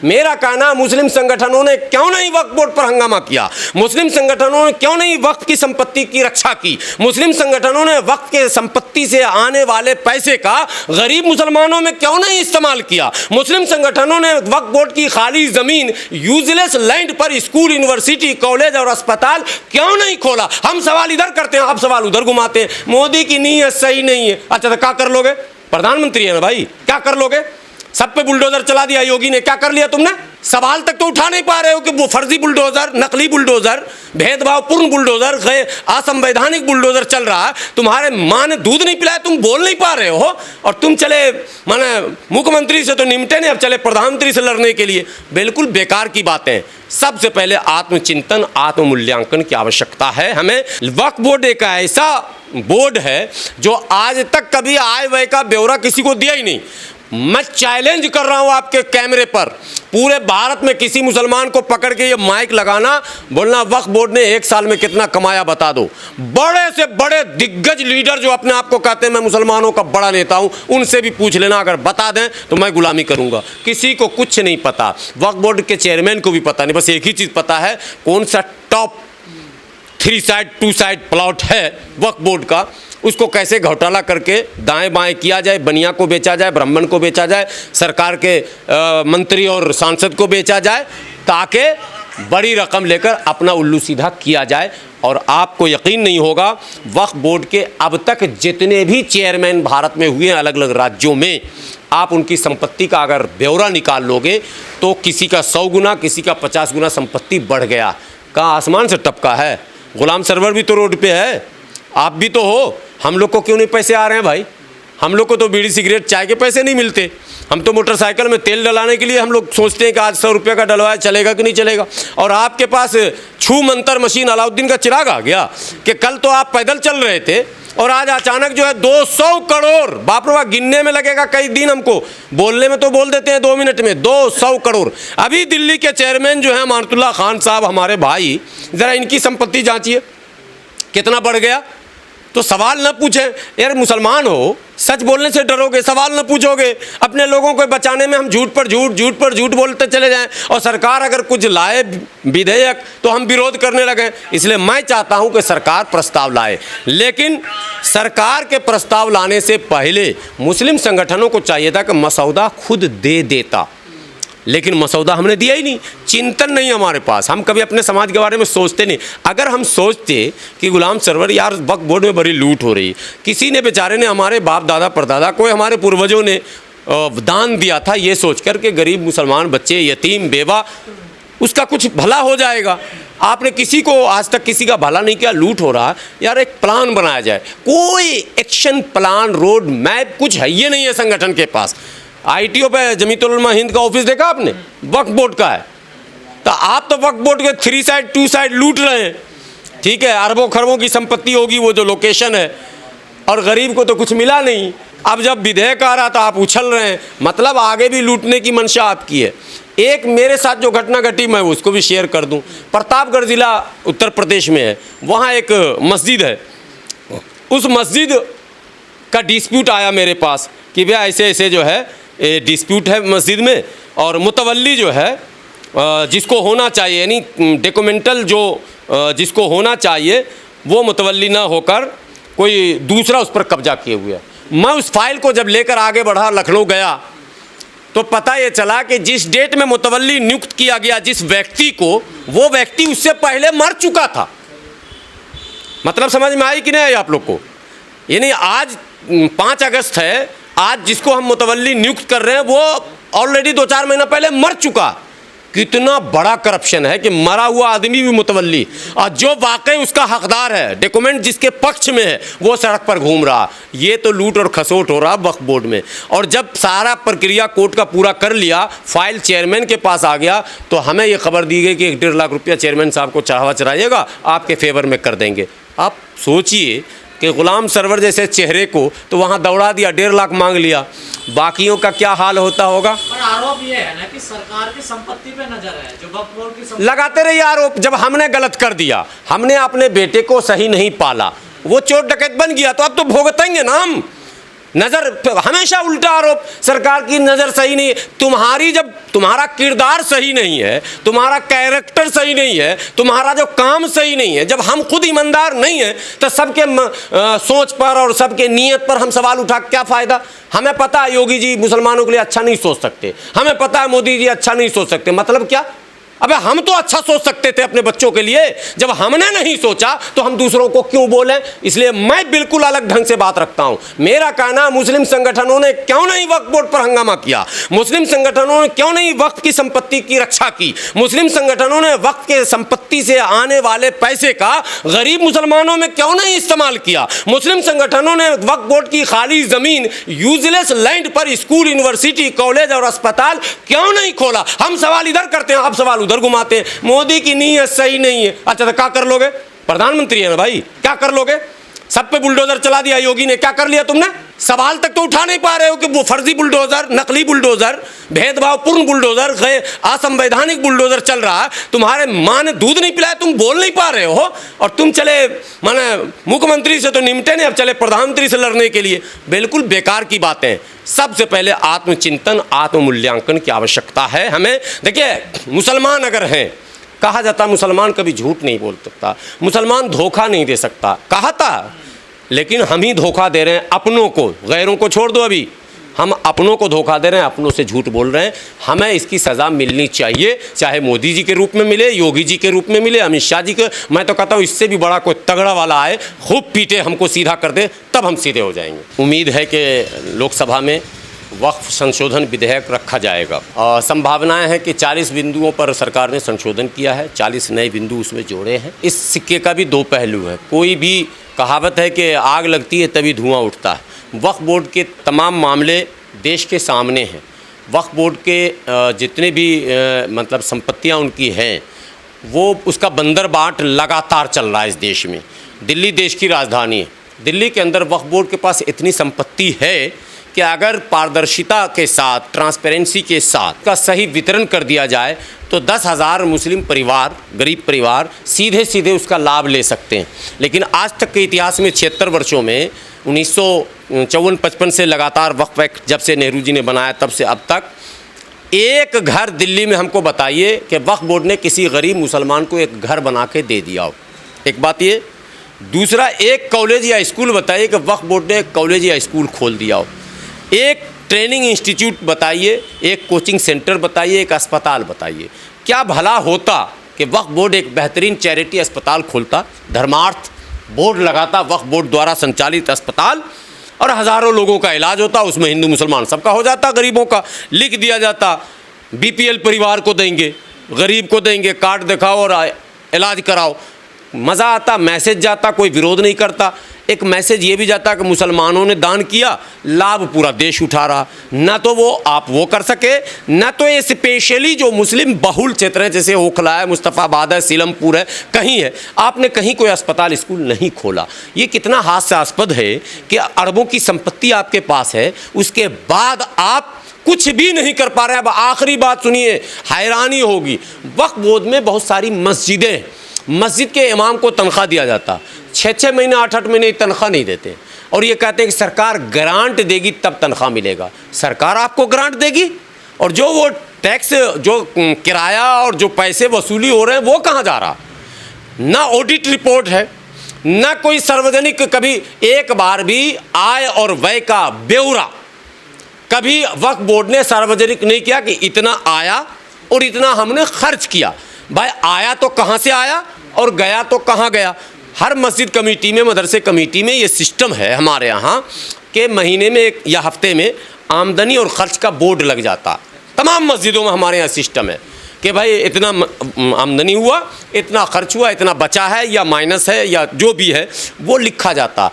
मेरा कहना, मुस्लिम संगठनों ने क्यों नहीं वक्फ बोर्ड पर हंगामा किया? मुस्लिम संगठनों ने क्यों नहीं वक्फ की संपत्ति की रक्षा की? मुस्लिम संगठनों ने वक्फ के संपत्ति से आने वाले पैसे का गरीब मुसलमानों में क्यों नहीं इस्तेमाल किया? मुस्लिम संगठनों ने वक्फ बोर्ड की खाली जमीन, यूजलेस लैंड पर स्कूल, यूनिवर्सिटी, कॉलेज और अस्पताल क्यों नहीं खोला? हम सवाल इधर करते हैं, आप सवाल उधर घुमाते हैं। मोदी की नीयत सही नहीं है। अच्छा तो क्या कर लोगे? प्रधानमंत्री है ना भाई, क्या कर लोगे? सब पे बुलडोजर चला दिया योगी ने, क्या कर लिया तुमने? सवाल तक तो उठा नहीं पा रहे हो कि वो फर्जी बुलडोजर, नकली बुलडोजर, भेदभावपूर्ण बुलडोजर, असंवैधानिक बुलडोजर चल रहा है। तुम्हारे माँ ने दूध नहीं पिलाया, तुम बोल नहीं पा रहे हो, और तुम चले माने मुख्यमंत्री से तो निमटे नहीं, अब चले प्रधानमंत्री से लड़ने के लिए। बिल्कुल बेकार की बातें। सबसे पहले आत्मचिंतन, आत्ममूल्यांकन की आवश्यकता है हमें। वक्फ बोर्ड एक ऐसा बोर्ड है जो आज तक कभी आय व्यय का ब्यौरा किसी को दिया ही नहीं। मैं चैलेंज कर रहा हूं आपके कैमरे पर, पूरे भारत में किसी मुसलमान को पकड़ के ये माइक लगाना, बोलना वक्फ बोर्ड ने एक साल में कितना कमाया बता दो। बड़े से बड़े दिग्गज लीडर जो अपने आप को कहते हैं मैं मुसलमानों का बड़ा नेता हूं, उनसे भी पूछ लेना, अगर बता दें तो मैं गुलामी करूंगा। किसी को कुछ नहीं पता, वक्फ बोर्ड के चेयरमैन को भी पता नहीं। बस एक ही चीज़ पता है, कौन सा टॉप 3 साइड 2 साइड प्लॉट है वक्फ बोर्ड का, उसको कैसे घोटाला करके दाएं बाएं किया जाए, बनिया को बेचा जाए, ब्राह्मण को बेचा जाए, सरकार के मंत्री और सांसद को बेचा जाए, ताकि बड़ी रकम लेकर अपना उल्लू सीधा किया जाए। और आपको यकीन नहीं होगा, वक्फ बोर्ड के अब तक जितने भी चेयरमैन भारत में हुए हैं अलग अलग राज्यों में, आप उनकी संपत्ति का अगर ब्यौरा निकाल लोगे तो किसी का 100 गुना, किसी का 50 गुना संपत्ति बढ़ गया। कहाँ आसमान से टपका है? गुलाम सरवर भी तो रोड पे है, आप भी तो हो। हम लोग को क्यों नहीं पैसे आ रहे हैं भाई? हम लोग को तो बीड़ी सिगरेट चाय के पैसे नहीं मिलते। हम तो मोटरसाइकिल में तेल डलाने के लिए हम लोग सोचते हैं कि आज 100 रुपये का डलवाया, चलेगा कि नहीं चलेगा। और आपके पास छू मंतर मशीन अलाउद्दीन का चिराग आ गया कि कल तो आप पैदल चल रहे थे और आज अचानक जो है 200 करोड़, बाप रे बाप, गिनने में लगेगा कई दिन, हमको बोलने में तो बोल देते हैं 2 मिनट में, 200 करोड़। अभी दिल्ली के चेयरमैन जो है अमानतुल्लाह खान साहब, हमारे भाई, ज़रा इनकी संपत्ति जांचिए कितना बढ़ गया। तो सवाल न पूछें यार, मुसलमान हो, सच बोलने से डरोगे, सवाल न पूछोगे। अपने लोगों को बचाने में हम झूठ पर झूठ, झूठ पर झूठ बोलते चले जाएं, और सरकार अगर कुछ लाए विधेयक तो हम विरोध करने लगें। इसलिए मैं चाहता हूं कि सरकार प्रस्ताव लाए, लेकिन सरकार के प्रस्ताव लाने से पहले मुस्लिम संगठनों को चाहिए था कि मसौदा खुद दे देता, लेकिन मसौदा हमने दिया ही नहीं। चिंतन नहीं हमारे पास, हम कभी अपने समाज के बारे में सोचते नहीं। अगर हम सोचते कि गुलाम सरवर यार वक्फ बोर्ड में बड़ी लूट हो रही, किसी ने बेचारे ने, हमारे बाप दादा परदादा, कोई हमारे पूर्वजों ने दान दिया था ये सोचकर के गरीब मुसलमान बच्चे, यतीम, बेवा, उसका कुछ भला हो जाएगा। आपने किसी को आज तक किसी का भला नहीं किया, लूट हो रहा। यार एक प्लान बनाया जाए, कोई एक्शन प्लान, रोड मैप कुछ है ये नहीं है संगठन के पास। ITO पे जमीयतुल उलमा हिंद का ऑफिस देखा आपने? वक्फ बोर्ड का है। तो आप तो वक्फ बोर्ड के 3 साइड 2 साइड लूट रहे हैं, ठीक है, अरबों खरबों की संपत्ति होगी वो जो लोकेशन है, और गरीब को तो कुछ मिला नहीं। अब जब विधेयक आ रहा था आप उछल रहे हैं, मतलब आगे भी लूटने की मंशा आपकी है। एक मेरे साथ जो घटना घटी मैं उसको भी शेयर कर दूं। प्रतापगढ़ ज़िला उत्तर प्रदेश में है, वहाँ एक मस्जिद है। उस मस्जिद का डिस्प्यूट आया मेरे पास कि भैया ऐसे ऐसे जो है डिस्प्यूट है मस्जिद में, और मुतवल्ली जो है जिसको होना चाहिए, यानी डॉक्यूमेंटल जो जिसको होना चाहिए वो मुतवल्ली ना होकर कोई दूसरा उस पर कब्जा किए हुए है। मैं उस फाइल को जब लेकर आगे बढ़ा, लखनऊ गया, तो पता ये चला कि जिस डेट में मुतवल्ली नियुक्त किया गया जिस व्यक्ति को, वो व्यक्ति उससे पहले मर चुका था। मतलब समझ में आई कि नहीं आई आप लोग को? यानी आज 5 अगस्त है, आज जिसको हम मुतवल्ली नियुक्त कर रहे हैं वो ऑलरेडी 2-4 महीना पहले मर चुका। कितना बड़ा करप्शन है कि मरा हुआ आदमी भी मुतवल्ली, और जो वाकई उसका हकदार है, डॉक्यूमेंट जिसके पक्ष में है, वो सड़क पर घूम रहा। ये तो लूट और खसोट हो रहा वक्फ बोर्ड में। और जब सारा प्रक्रिया कोर्ट का पूरा कर लिया, फाइल चेयरमैन के पास आ गया, तो हमें ये खबर दी गई कि 1.5 लाख रुपया चेयरमैन साहब को चढ़ावा चढ़ाइएगा, आपके फेवर में कर देंगे। आप सोचिए कि गुलाम सरवर जैसे चेहरे को तो वहाँ दौड़ा दिया, 1.5 लाख मांग लिया, बाकियों का क्या हाल होता होगा। पर आरोप ये है ना कि सरकार की संपत्ति पे नजर है, जो वक्फ बोर्ड की संपत्ति। लगाते रहिए आरोप। जब हमने गलत कर दिया, हमने अपने बेटे को सही नहीं पाला, वो चोर डकैत बन गया, तो अब तो भुगतेंगे ना हम। नज़र हमेशा उल्टा आरोप, सरकार की नज़र सही नहीं है। तुम्हारी जब तुम्हारा किरदार सही नहीं है, तुम्हारा कैरेक्टर सही नहीं है, तुम्हारा जो काम सही नहीं है, जब हम खुद ईमानदार नहीं है तो सबके सोच पर और सबके नीयत पर हम सवाल उठा क्या फ़ायदा। हमें पता है योगी जी मुसलमानों के लिए अच्छा नहीं सोच सकते, हमें पता है मोदी जी अच्छा नहीं सोच सकते, मतलब क्या? अबे हम तो अच्छा सोच सकते थे अपने बच्चों के लिए, जब हमने नहीं सोचा तो हम दूसरों को क्यों बोलें। इसलिए मैं बिल्कुल अलग ढंग से बात रखता हूं। मेरा कहना, मुस्लिम संगठनों ने क्यों नहीं वक्फ बोर्ड पर हंगामा किया, मुस्लिम संगठनों ने क्यों नहीं वक्फ की संपत्ति की रक्षा की, मुस्लिम संगठनों ने वक्फ के संपत्ति से आने वाले पैसे का गरीब मुसलमानों में क्यों नहीं इस्तेमाल किया, मुस्लिम संगठनों ने वक्फ बोर्ड की खाली जमीन, यूजलेस लैंड पर स्कूल, यूनिवर्सिटी, कॉलेज और अस्पताल क्यों नहीं खोला। हम सवाल इधर करते हैं, आप सवाल उधर घुमाते हैं। मोदी की नीयत सही नहीं है। अच्छा तो क्या कर लोगे? प्रधानमंत्री है ना भाई, क्या कर लोगे? सब पे बुलडोजर चला दिया योगी ने, क्या कर लिया तुमने? सवाल तक तो उठा नहीं पा रहे हो कि वो फर्जी बुलडोजर, नकली बुलडोजर, भेदभावपूर्ण बुलडोजर, असंवैधानिक बुलडोजर चल रहा है। तुम्हारे माँ ने दूध नहीं पिलाया, तुम बोल नहीं पा रहे हो, और तुम चले माने मुख्यमंत्री से तो निपटे नहीं, अब चले प्रधानमंत्री से लड़ने के लिए। बिल्कुल बेकार की बातें। सबसे पहले आत्मचिंतन, आत्ममूल्यांकन की आवश्यकता है हमें। देखिए, मुसलमान अगर हैं, कहा जाता मुसलमान कभी झूठ नहीं बोल सकता, मुसलमान धोखा नहीं दे सकता, कहा था, लेकिन हम ही धोखा दे रहे हैं अपनों को। गैरों को छोड़ दो, अभी हम अपनों को धोखा दे रहे हैं, अपनों से झूठ बोल रहे हैं। हमें इसकी सज़ा मिलनी चाहिए, चाहे मोदी जी के रूप में मिले, योगी जी के रूप में मिले, अमित शाह जी के। मैं तो कहता हूँ इससे भी बड़ा कोई तगड़ा वाला आए, खूब पीटे, हमको सीधा कर दे, तब हम सीधे हो जाएंगे। उम्मीद है कि लोकसभा में वक्फ संशोधन विधेयक रखा जाएगा। संभावनाएं हैं कि 40 बिंदुओं पर सरकार ने संशोधन किया है, 40 नए बिंदु उसमें जोड़े हैं। इस सिक्के का भी दो पहलू है। कोई भी कहावत है कि आग लगती है तभी धुआं उठता है। वक्फ बोर्ड के तमाम मामले देश के सामने हैं। वक्फ बोर्ड के जितने भी मतलब संपत्तियां उनकी हैं, वो उसका बंदर बाट लगातार चल रहा है इस देश में। दिल्ली देश की राजधानी है, दिल्ली के अंदर वक्फ बोर्ड के पास इतनी संपत्ति है कि अगर पारदर्शिता के साथ, ट्रांसपेरेंसी के साथ का सही वितरण कर दिया जाए तो 10,000 मुस्लिम परिवार, गरीब परिवार सीधे सीधे उसका लाभ ले सकते हैं। लेकिन आज तक के इतिहास में 76 वर्षों में 1954-55 से लगातार वक्फ एक्ट जब से नेहरू जी ने बनाया तब से अब तक एक घर दिल्ली में हमको बताइए कि वक्फ बोर्ड ने किसी गरीब मुसलमान को एक घर बना के दे दिया हो। एक बात ये। दूसरा, एक कॉलेज या स्कूल बताइए कि वक्फ बोर्ड ने एक कॉलेज या स्कूल खोल दिया हो। एक ट्रेनिंग इंस्टीट्यूट बताइए, एक कोचिंग सेंटर बताइए, एक अस्पताल बताइए। क्या भला होता कि वक्फ बोर्ड एक बेहतरीन चैरिटी अस्पताल खोलता, धर्मार्थ बोर्ड लगाता, वक्फ बोर्ड द्वारा संचालित अस्पताल, और हज़ारों लोगों का इलाज होता, उसमें हिंदू मुसलमान सबका हो जाता, गरीबों का लिख दिया जाता, बीपीएल परिवार को देंगे, गरीब को देंगे, कार्ड दिखाओ और इलाज कराओ। मज़ा आता, मैसेज जाता, कोई विरोध नहीं करता। एक मैसेज ये भी जाता कि मुसलमानों ने दान किया, लाभ पूरा देश उठा रहा। ना तो वो आप वो कर सके, ना तो ये स्पेशली जो मुस्लिम बहुल क्षेत्र है, जैसे ओखला है, मुस्तफ़ाबाद है, सीलमपुर है, कहीं है, आपने कहीं कोई अस्पताल स्कूल नहीं खोला। ये कितना हास्यास्पद है कि अरबों की संपत्ति आपके पास है, उसके बाद आप कुछ भी नहीं कर पा रहे। अब आखिरी बात सुनिए, हैरानी होगी। वक्फ बोर्ड में बहुत सारी मस्जिदें, मस्जिद के इमाम को तनख्वाह दिया जाता, 6-6 महीने 8-8 महीने तनख्वाह नहीं देते, और ये कहते हैं कि सरकार ग्रांट देगी तब तनख्वाह मिलेगा। सरकार आपको ग्रांट देगी, और जो वो टैक्स, जो किराया और जो पैसे वसूली हो रहे हैं वो कहाँ जा रहा? ना ऑडिट रिपोर्ट है, ना कोई सार्वजनिक, कभी एक बार भी आय और व्यय का ब्यौरा कभी वक्फ बोर्ड ने सार्वजनिक नहीं किया कि इतना आया और इतना हमने खर्च किया। भाई आया तो कहाँ से आया और गया तो कहाँ गया? हर मस्जिद कमेटी में, मदरसे कमेटी में ये सिस्टम है हमारे यहाँ कि महीने में या हफ्ते में आमदनी और ख़र्च का बोर्ड लग जाता। तमाम मस्जिदों में हमारे यहाँ सिस्टम है कि भाई इतना आमदनी हुआ, इतना खर्च हुआ, इतना बचा है या माइनस है या जो भी है वो लिखा जाता।